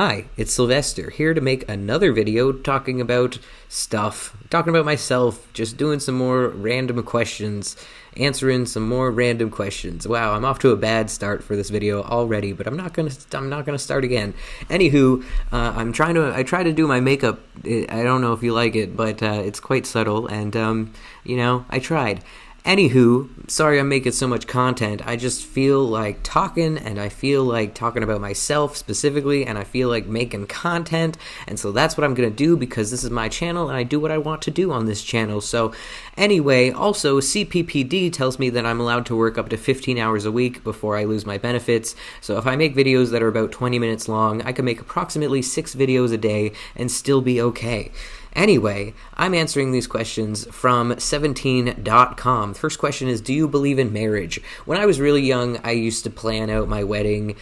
Hi, it's Sylvester, here to make another video talking about stuff, talking about myself, just doing some more random questions, answering some more random questions. Wow, I'm off to a bad start for this video already, but I'm not gonna start again. Anywho, I try to do my makeup. I don't know if you like it, but it's quite subtle, and I tried. Anywho, sorry I'm making so much content. I just feel like talking, and I feel like talking about myself specifically, and I feel like making content, and so that's what I'm going to do because this is my channel, and I do what I want to do on this channel. So anyway, also CPPD tells me that I'm allowed to work up to 15 hours a week before I lose my benefits. So if I make videos that are about 20 minutes long, I can make approximately 6 videos a day and still be okay. Anyway, I'm answering these questions from 17.com. The first question is, do you believe in marriage? When I was really young, I used to plan out my wedding,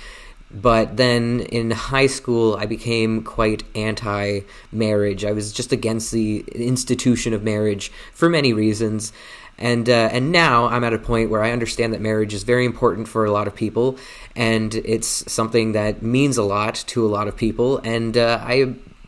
but then in high school, I became quite anti-marriage. I was just against the institution of marriage for many reasons. And now I'm at a point where I understand that marriage is very important for a lot of people, and it's something that means a lot to a lot of people, and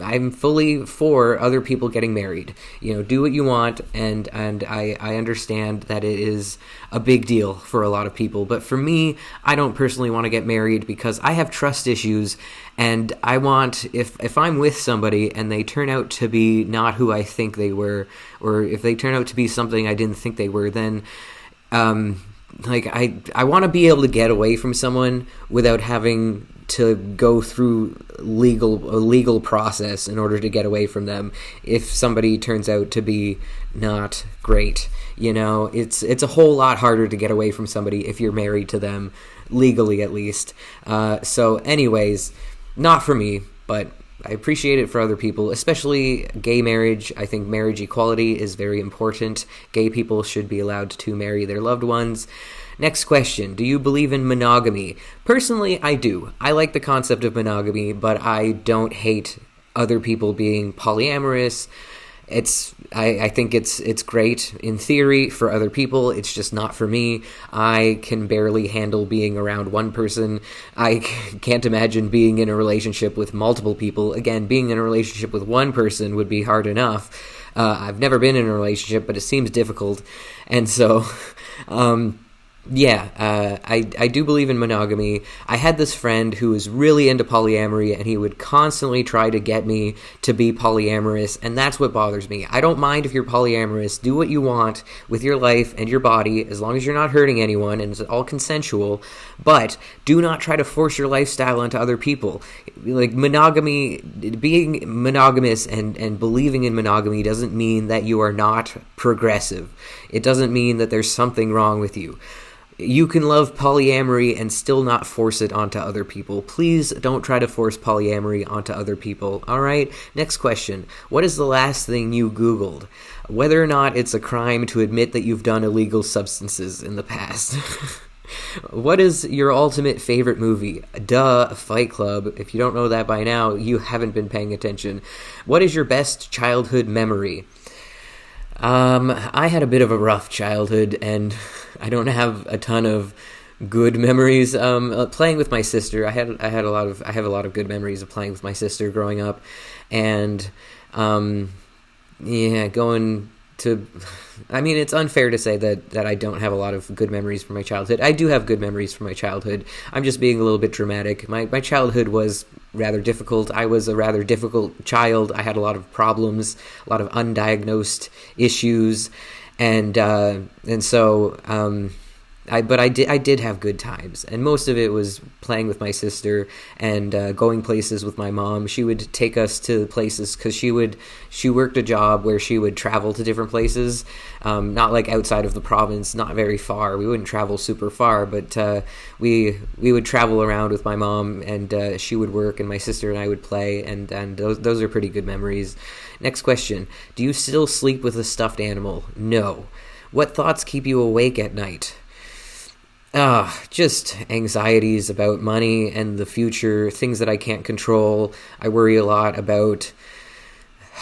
I'm fully for other people getting married. Do what you want, and I understand that it is a big deal for a lot of people. But for me, I don't personally want to get married because I have trust issues, and I want, if I'm with somebody and they turn out to be not who I think they were, or if they turn out to be something I didn't think they were, then I want to be able to get away from someone without having to go through a legal process in order to get away from them if somebody turns out to be not great. It's a whole lot harder to get away from somebody if you're married to them, legally at least. So anyways, not for me, but I appreciate it for other people, especially gay marriage. I think marriage equality is very important. Gay people should be allowed to marry their loved ones. Next question, do you believe in monogamy? Personally, I do. I like the concept of monogamy, but I don't hate other people being polyamorous. I think it's great in theory for other people. It's just not for me. I can barely handle being around one person. I can't imagine being in a relationship with multiple people. Again, being in a relationship with one person would be hard enough. I've never been in a relationship, but it seems difficult. And so I do believe in monogamy. I had this friend who was really into polyamory, and he would constantly try to get me to be polyamorous, and that's what bothers me. I don't mind if you're polyamorous. Do what you want with your life and your body, as long as you're not hurting anyone and it's all consensual, but do not try to force your lifestyle onto other people. Like, monogamy, being monogamous and believing in monogamy doesn't mean that you are not progressive. It doesn't mean that there's something wrong with you. You can love polyamory and still not force it onto other people. Please don't try to force polyamory onto other people. All right, next question. What is the last thing you Googled? Whether or not it's a crime to admit that you've done illegal substances in the past. What is your ultimate favorite movie? Duh, Fight Club. If you don't know that by now, you haven't been paying attention. What is your best childhood memory? I had a bit of a rough childhood, and I don't have a ton of good memories. Playing with my sister, I have a lot of good memories of playing with my sister growing up, and going to. I mean, it's unfair to say that I don't have a lot of good memories from my childhood. I do have good memories from my childhood. I'm just being a little bit dramatic. My childhood was rather difficult. I was a rather difficult child. I had a lot of problems, a lot of undiagnosed issues, and so I did have good times, and most of it was playing with my sister and going places with my mom. She would take us to places because she worked a job where she would travel to different places, not like outside of the province, not very far. We wouldn't travel super far, but we would travel around with my mom, and she would work, and my sister and I would play, and those are pretty good memories. Next question: do you still sleep with a stuffed animal? No. What thoughts keep you awake at night? Just anxieties about money and the future, things that I can't control. I worry a lot about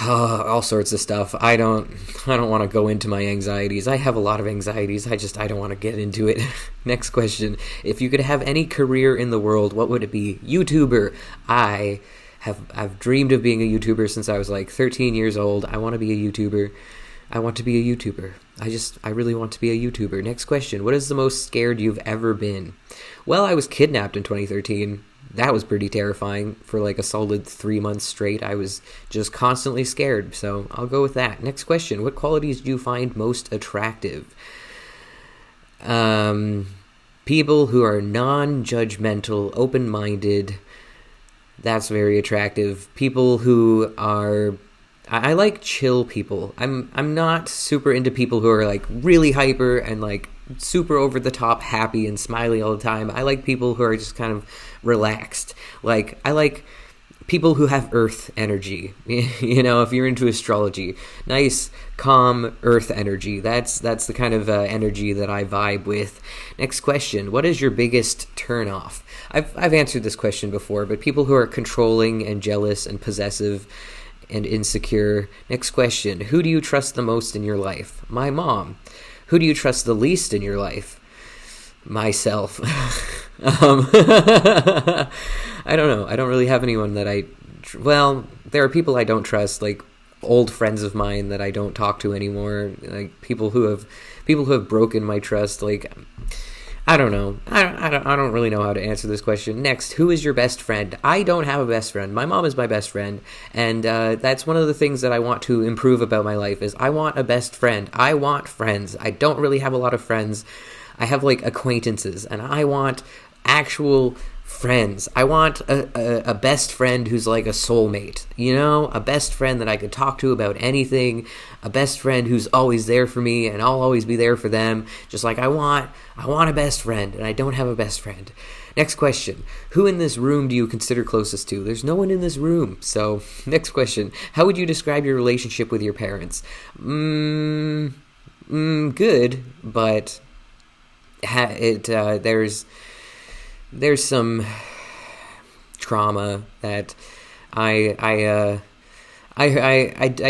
all sorts of stuff. I don't want to go into my anxieties. I have a lot of anxieties. I don't want to get into it. Next question. If you could have any career in the world, what would it be? YouTuber. I I've dreamed of being a YouTuber since I was like 13 years old. I want to be a YouTuber. I want to be a YouTuber. I really want to be a YouTuber. Next question. What is the most scared you've ever been? Well, I was kidnapped in 2013. That was pretty terrifying. For like a solid 3 months straight, I was just constantly scared. So I'll go with that. Next question. What qualities do you find most attractive? People who are non-judgmental, open-minded. That's very attractive. People who are... I like chill people. I'm not super into people who are like really hyper and like super over the top happy and smiley all the time. I like people who are just kind of relaxed. Like I like people who have earth energy. You know, if you're into astrology, nice calm earth energy. That's the kind of energy that I vibe with. Next question. What is your biggest turn off? I've answered this question before, but people who are controlling and jealous and possessive and insecure. Next question. Who do you trust the most in your life? My mom. Who do you trust the least in your life? Myself. I don't know. I don't really have anyone that well, there are people I don't trust, like old friends of mine that I don't talk to anymore, like people who have broken my trust. Like, I don't know. I don't really know how to answer this question. Next, who is your best friend? I don't have a best friend. My mom is my best friend, and that's one of the things that I want to improve about my life is I want a best friend. I want friends. I don't really have a lot of friends. I have like acquaintances, and I want actual friends. I want a best friend who's like a soulmate, you know, a best friend that I could talk to about anything, a best friend who's always there for me and I'll always be there for them. Just like I want a best friend, and I don't have a best friend. Next question. Who in this room do you consider closest to? There's no one in this room. So next question. How would you describe your relationship with your parents? Good, but there's some trauma that I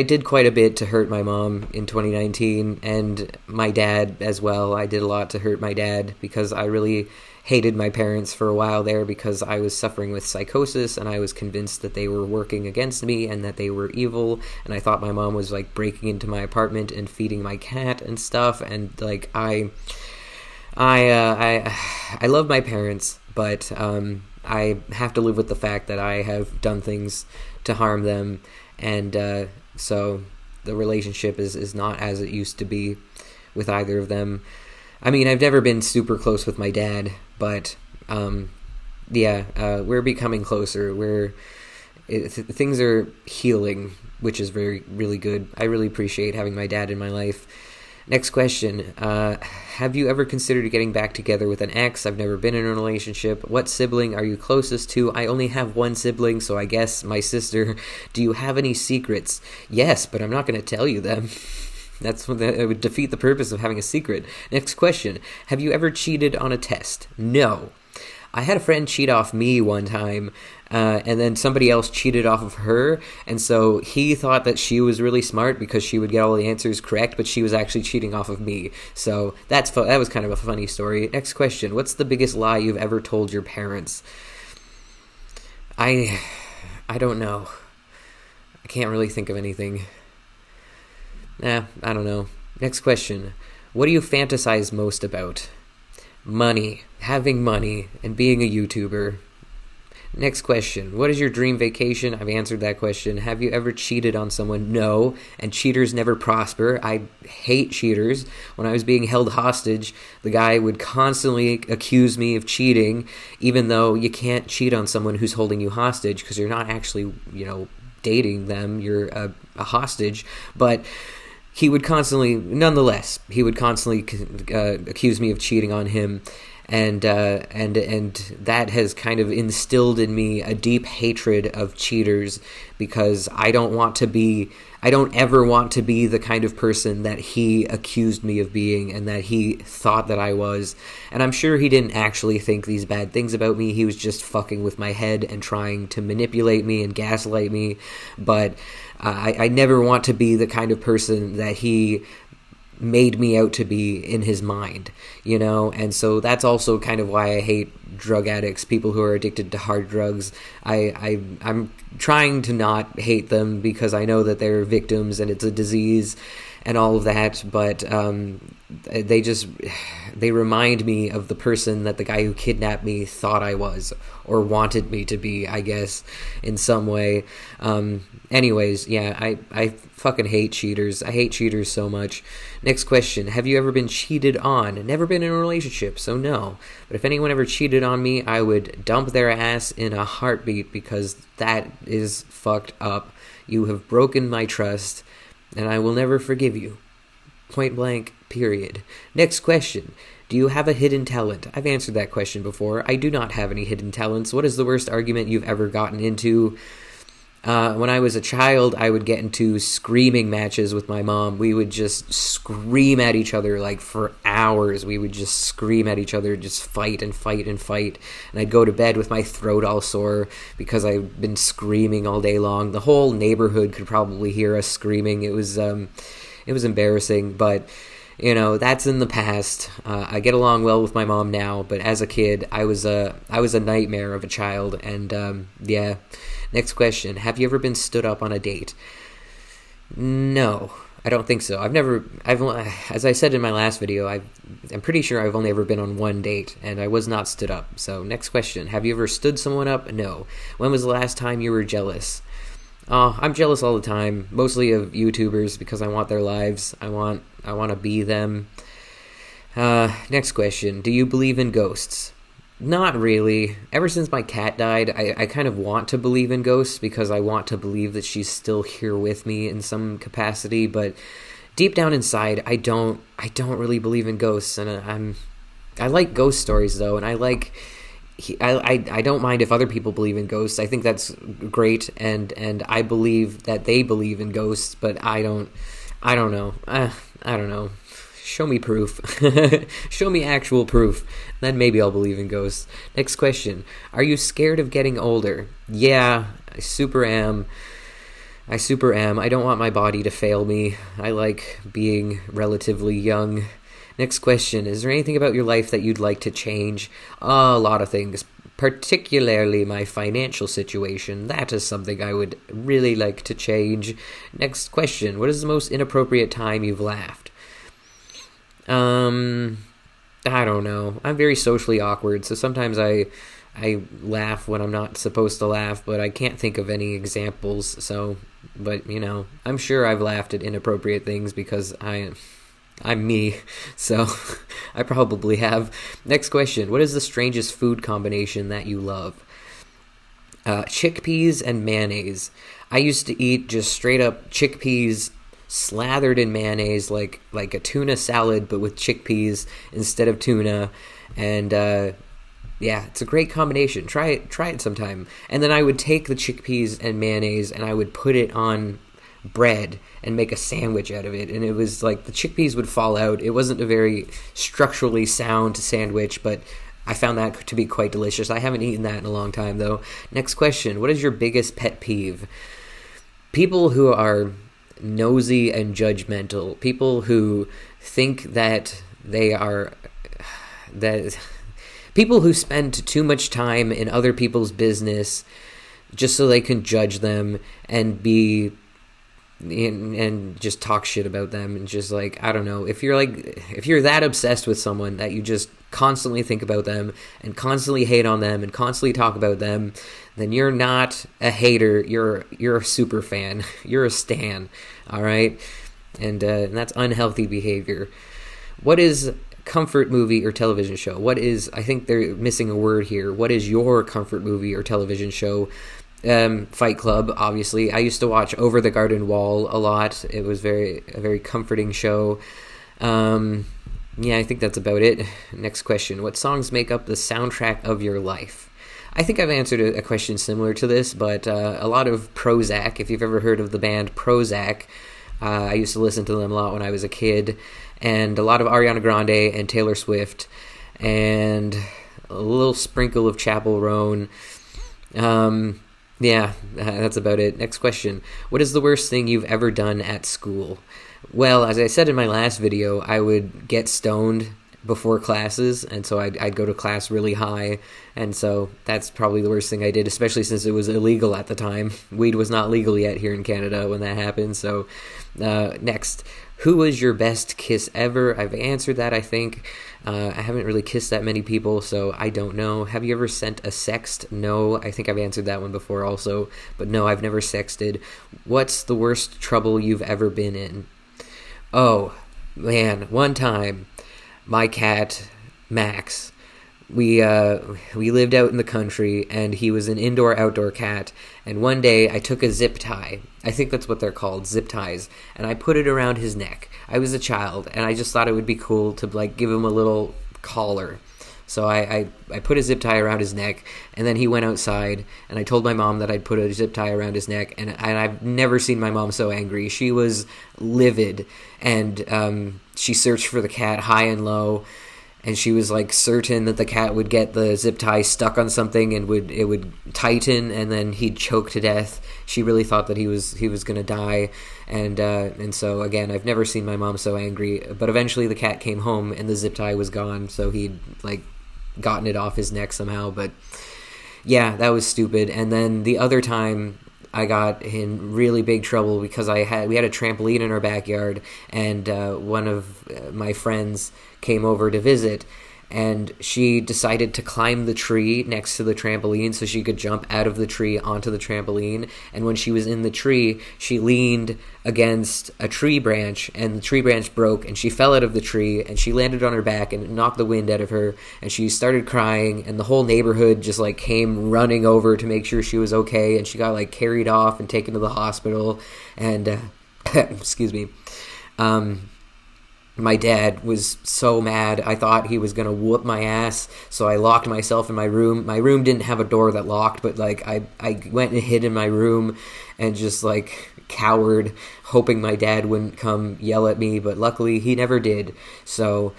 did quite a bit to hurt my mom in 2019, and my dad as well. I did a lot to hurt my dad because I really hated my parents for a while there because I was suffering with psychosis, and I was convinced that they were working against me and that they were evil, and I thought my mom was like breaking into my apartment and feeding my cat and stuff, and like I love my parents, but I have to live with the fact that I have done things to harm them, and so the relationship is not as it used to be with either of them. I mean, I've never been super close with my dad, but we're becoming closer. Things are healing, which is really good. I really appreciate having my dad in my life. Next question. Have you ever considered getting back together with an ex? I've never been in a relationship. What sibling are you closest to? I only have one sibling, so I guess my sister. Do you have any secrets? Yes, but I'm not going to tell you them. That would defeat the purpose of having a secret. Next question. Have you ever cheated on a test? No. I had a friend cheat off me one time, and then somebody else cheated off of her, and so he thought that she was really smart because she would get all the answers correct, but she was actually cheating off of me. So that was kind of a funny story. Next question. What's the biggest lie you've ever told your parents? I don't know. I can't really think of anything. I don't know. Next question. What do you fantasize most about? Money. Having money and being a YouTuber. Next question. What is your dream vacation? I've answered that question. Have you ever cheated on someone? No. And cheaters never prosper. I hate cheaters. When I was being held hostage, the guy would constantly accuse me of cheating, even though you can't cheat on someone who's holding you hostage because you're not actually, dating them. You're a hostage. But he would constantly accuse me of cheating on him, and that has kind of instilled in me a deep hatred of cheaters because I don't ever want to be the kind of person that he accused me of being and that he thought that I was. And I'm sure he didn't actually think these bad things about me. He was just fucking with my head and trying to manipulate me and gaslight me. But I never want to be the kind of person that he made me out to be in his mind, and so that's also kind of why I hate drug addicts, people who are addicted to hard drugs. I'm trying to not hate them because I know that they're victims and it's a disease and all of that, but they remind me of the person that the guy who kidnapped me thought I was, or wanted me to be, I guess, in some way. Anyways, yeah, I fucking hate cheaters. I hate cheaters so much. Next question. Have you ever been cheated on? Never been in a relationship, so no. But if anyone ever cheated on me, I would dump their ass in a heartbeat, because that is fucked up. You have broken my trust, and I will never forgive you. Point blank, period. Next question. Do you have a hidden talent? I've answered that question before. I do not have any hidden talents. What is the worst argument you've ever gotten into? When I was a child, I would get into screaming matches with my mom. We would just scream at each other like for hours. We would just scream at each other, just fight and fight and fight. And I'd go to bed with my throat all sore because I'd been screaming all day long. The whole neighborhood could probably hear us screaming. It was embarrassing, but you know, that's in the past. I get along well with my mom now, but as a kid, I was a nightmare of a child. And yeah. Next question. Have you ever been stood up on a date? No, I don't think so. As I said in my last video, I'm pretty sure I've only ever been on one date, and I was not stood up. So next question. Have you ever stood someone up? No. When was the last time you were jealous? I'm jealous all the time, mostly of YouTubers, because I want their lives. I want to be them. Next question. Do you believe in ghosts? Not really. Ever since my cat died, I kind of want to believe in ghosts, because I want to believe that she's still here with me in some capacity, but deep down inside, I don't really believe in ghosts, and I like ghost stories though, and I don't mind if other people believe in ghosts. I think that's great, and I believe that they believe in ghosts, but I don't know. I don't know. Show me proof. Show me actual proof. Then maybe I'll believe in ghosts. Next question. Are you scared of getting older? Yeah, I super am. I don't want my body to fail me. I like being relatively young. Next question. Is there anything about your life that you'd like to change? A lot of things. Particularly my financial situation. That is something I would really like to change. Next question. What is the most inappropriate time you've laughed? I don't know. I'm very socially awkward, so sometimes I laugh when I'm not supposed to laugh, but I can't think of any examples. So, but you know, I'm sure I've laughed at inappropriate things because I'm me, so I probably have. Next question. What is the strangest food combination that you love? Chickpeas and mayonnaise. I used to eat just straight up chickpeas slathered in mayonnaise, like a tuna salad, but with chickpeas instead of tuna. And yeah, it's a great combination. Try it sometime. And then I would take the chickpeas and mayonnaise and I would put it on bread and make a sandwich out of it. And it was like the chickpeas would fall out. It wasn't a very structurally sound sandwich, but I found that to be quite delicious. I haven't eaten that in a long time though. Next question. What is your biggest pet peeve? People who are nosy and judgmental. People who think that people who spend too much time in other people's business just so they can judge them and just talk shit about them, and just like, I don't know, if you're that obsessed with someone that you just constantly think about them and constantly hate on them and constantly talk about them, then you're not a hater, you're a super fan. You're a stan, all right? And that's unhealthy behavior. What is comfort movie or television show? I think they're missing a word here. What is your comfort movie or television show? Fight Club, obviously. I used to watch Over the Garden Wall a lot. It was a very comforting show. Yeah, I think that's about it. Next question. What songs make up the soundtrack of your life? I think I've answered a question similar to this, but a lot of Prozac. If you've ever heard of the band Prozac, I used to listen to them a lot when I was a kid, and a lot of Ariana Grande and Taylor Swift, and a little sprinkle of Chappell Roan. Yeah, that's about it. Next question. What is the worst thing you've ever done at school? Well, as I said in my last video, I would get stoned before classes, and so I'd go to class really high, and so that's probably the worst thing I did, especially since it was illegal at the time. Weed was not legal yet here in Canada when that happened. So next, who was your best kiss ever? I've answered that, I think. I haven't really kissed that many people, so I don't know. Have you ever sent a sext? No, I think I've answered that one before also, but no, I've never sexted. What's the worst trouble you've ever been in? Oh, man, one time, my cat, Max, we lived out in the country, and he was an indoor-outdoor cat, and one day I took a zip tie. I think that's what they're called, zip ties, and I put it around his neck. I was a child, and I just thought it would be cool to, like, give him a little collar. So I put a zip tie around his neck, and then he went outside, and I told my mom that I'd put a zip tie around his neck, and I've never seen my mom so angry. She was livid, and she searched for the cat high and low, and she was like certain that the cat would get the zip tie stuck on something and it would tighten, and then he'd choke to death. She really thought that he was gonna die, and so again, I've never seen my mom so angry. But eventually, the cat came home and the zip tie was gone, so he'd like gotten it off his neck somehow. But yeah, that was stupid. And then the other time, I got in really big trouble because we had a trampoline in our backyard, and one of my friends came over to visit, and she decided to climb the tree next to the trampoline so she could jump out of the tree onto the trampoline. And when she was in the tree, she leaned against a tree branch, and the tree branch broke, and she fell out of the tree, and she landed on her back, and it knocked the wind out of her, and she started crying, and the whole neighborhood just like came running over to make sure she was okay, and she got like carried off and taken to the hospital. And excuse me. My dad was so mad. I thought he was going to whoop my ass, so I locked myself in my room. My room didn't have a door that locked, but like I went and hid in my room and just like cowered, hoping my dad wouldn't come yell at me, but luckily he never did. So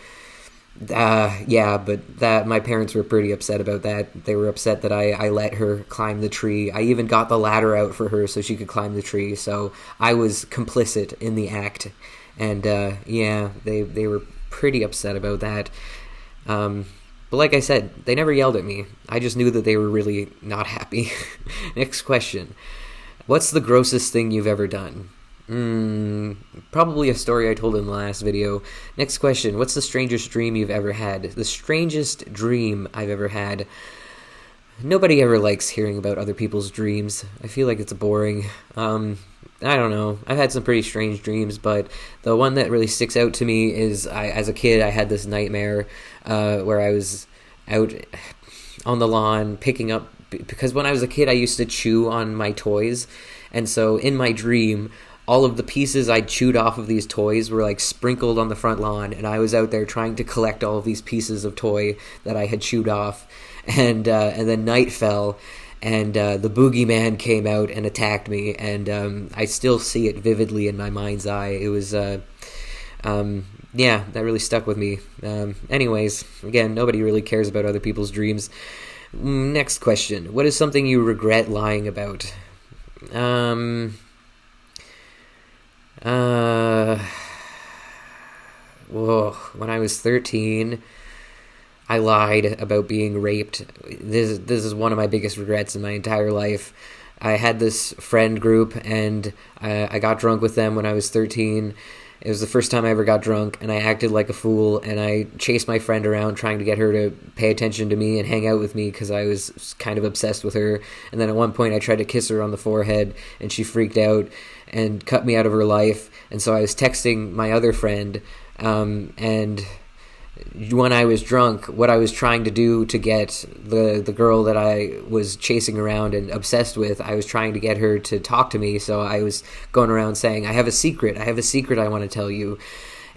yeah, but that my parents were pretty upset about that. They were upset that I let her climb the tree. I even got the ladder out for her so she could climb the tree, so I was complicit in the act. And yeah, they were pretty upset about that. But like I said, they never yelled at me. I just knew that they were really not happy. Next question. What's the grossest thing you've ever done? Probably a story I told in the last video. Next question. What's the strangest dream you've ever had? The strangest dream I've ever had. Nobody ever likes hearing about other people's dreams. I feel like it's boring. I don't know. I've had some pretty strange dreams, but the one that really sticks out to me is as a kid, I had this nightmare where I was out on the lawn picking up, because when I was a kid, I used to chew on my toys, and so in my dream, all of the pieces I'd chewed off of these toys were like sprinkled on the front lawn, and I was out there trying to collect all of these pieces of toy that I had chewed off, and then night fell, and the boogeyman came out and attacked me, and I still see it vividly in my mind's eye. It was, yeah, that really stuck with me. Anyways, again, nobody really cares about other people's dreams. Next question. What is something you regret lying about? When I was 13... I lied about being raped. This is one of my biggest regrets in my entire life. I had this friend group, and I got drunk with them when I was 13. It was the first time I ever got drunk, and I acted like a fool, and I chased my friend around trying to get her to pay attention to me and hang out with me because I was kind of obsessed with her. And then at one point I tried to kiss her on the forehead, and she freaked out and cut me out of her life. And so I was texting my other friend, and when I was drunk, what I was trying to do to get the girl that I was chasing around and obsessed with, I was trying to get her to talk to me. So I was going around saying, I have a secret I want to tell you.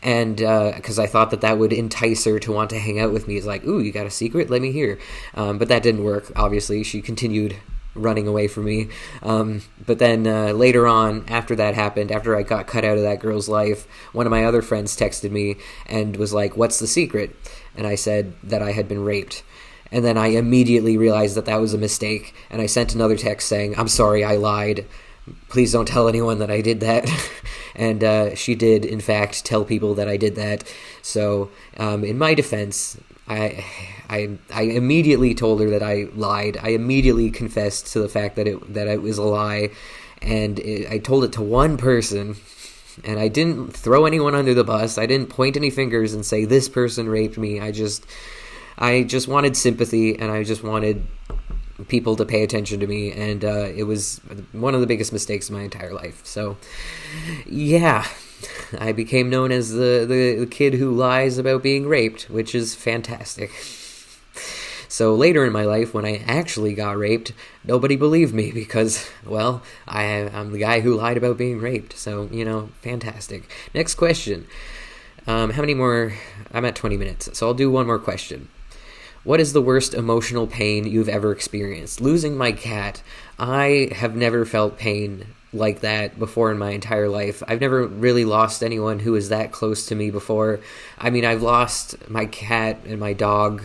And because I thought that would entice her to want to hang out with me. It's like, ooh, you got a secret? Let me hear. But that didn't work, obviously. She continued running away from me. But then later on, after that happened, after I got cut out of that girl's life, one of my other friends texted me and was like, what's the secret? And I said that I had been raped. And then I immediately realized that was a mistake, and I sent another text saying, I'm sorry, I lied. Please don't tell anyone that I did that. And she did, in fact, tell people that I did that. So, in my defense, I immediately told her that I lied. I immediately confessed to the fact that it was a lie, and I told it to one person. And I didn't throw anyone under the bus. I didn't point any fingers and say this person raped me. I just wanted sympathy, and I just wanted people to pay attention to me, and it was one of the biggest mistakes of my entire life. So, yeah, I became known as the kid who lies about being raped, which is fantastic. So later in my life, when I actually got raped, nobody believed me because, well, I'm the guy who lied about being raped. So, fantastic. Next question. How many more? I'm at 20 minutes, so I'll do one more question. What is the worst emotional pain you've ever experienced? Losing my cat. I have never felt pain like that before in my entire life. I've never really lost anyone who was that close to me before. I mean, I've lost my cat and my dog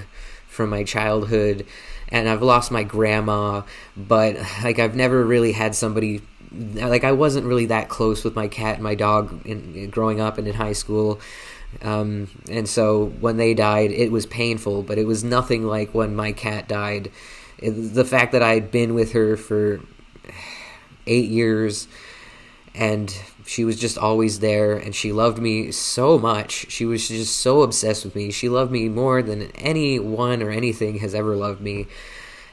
from my childhood, and I've lost my grandma, but I've never really had somebody, I wasn't really that close with my cat and my dog growing up and in high school. And so when they died, it was painful, but it was nothing like when my cat died. The fact that I'd been with her for 8 years, and she was just always there, and she loved me so much. She was just so obsessed with me. She loved me more than anyone or anything has ever loved me.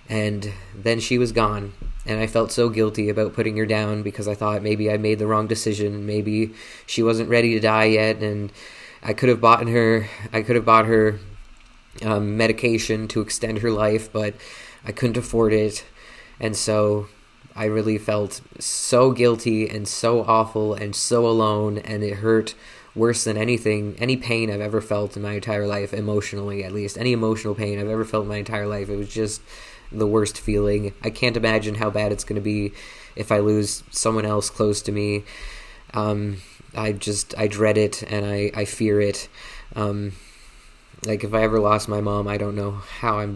And then she was gone, and I felt so guilty about putting her down because I thought maybe I made the wrong decision. Maybe she wasn't ready to die yet, and I could have bought her medication to extend her life, but I couldn't afford it. And so I really felt so guilty and so awful and so alone, and it hurt worse than any pain I've ever felt in my entire life, emotionally at least. Any emotional pain I've ever felt in my entire life. It was just the worst feeling. I can't imagine how bad it's going to be if I lose someone else close to me. I dread it, and I fear it. If I ever lost my mom, I don't know how I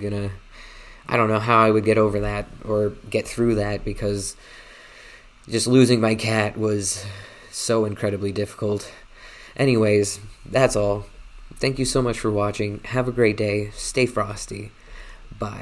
would get over that or get through that, because just losing my cat was so incredibly difficult. Anyways, that's all. Thank you so much for watching. Have a great day. Stay frosty. Bye.